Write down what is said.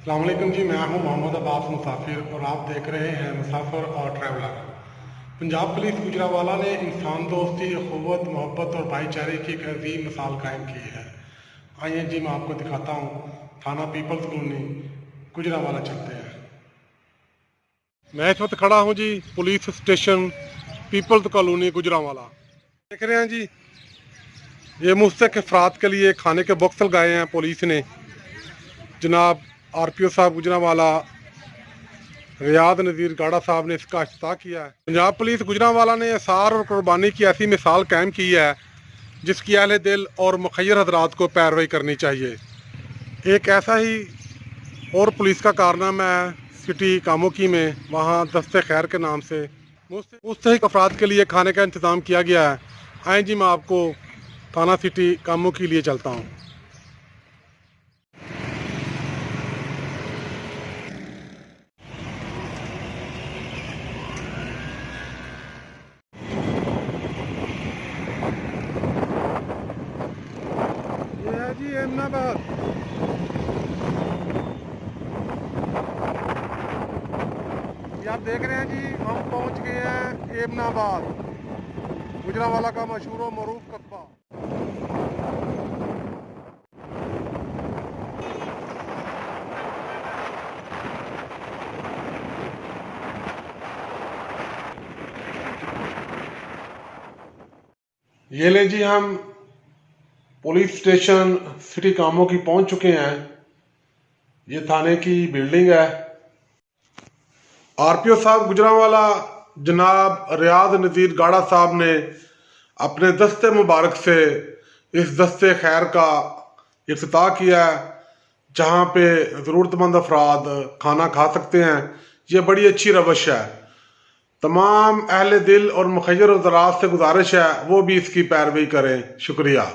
अस्सलाम वालेकुम जी। मैं हूं मोहम्मद अब्बास मुसाफिर और आप देख रहे हैं मुसाफिर और ट्रैवलर। पंजाब पुलिस गुजरांवाला ने इंसान दोस्ती, अखुवत, मोहब्बत और भाईचारे की एक अजीम मिसाल कायम की है। आइए जी, मैं आपको दिखाता हूं थाना पीपल्स कॉलोनी गुजरांवाला। चलते हैं। मैं इस वक्त खड़ा हूं जी police station people's colony Gujranwala. देख रहे हैं जी, ये मुस्तक अफराद के लिए खाने के बॉक्स लगाए हैं पुलिस ने। जनाब RPO साहब गुजरांवाला रियाद नज़ीर गाड़ा साहब ने इसका इफ्तिताह किया है। पंजाब पुलिस गुजरांवाला ने असार और कुर्बानी की ऐसी मिसाल कायम की है जिसकी अहले दिल और मुखय्यर हजरात को पैरवी करनी चाहिए। एक ऐसा ही और पुलिस का कारनामा है सिटी कामोकी में। वहाँ दस्ते खैर के नाम से मुस्तहिक अफराद के लिए खाने का इंतज़ाम किया गया है। आए जी, मैं आपको थाना सिटी कामोकी लिए चलता हूँ। ये है जी एमनाबाद। ये आप देख रहे हैं जी, हम पहुंच गए हैं एमनाबाद, गुजरांवाला का मशहूर व मरूफ कस्बा। ये ले जी, हम पुलिस स्टेशन सिटी कामों की पहुंच चुके हैं। ये थाने की बिल्डिंग है। RPO साहब गुजरांवाला जनाब रियाद नज़ीर गाड़ा साहब ने अपने दस्ते मुबारक से इस दस्ते खैर का इफ्तिताह किया है, जहाँ पे ज़रूरतमंद अफराद खाना खा सकते हैं। ये बड़ी अच्छी रवश है। तमाम अहले दिल और मुखय्यर हज़रात से गुजारिश है वो भी इसकी पैरवी करें। शुक्रिया।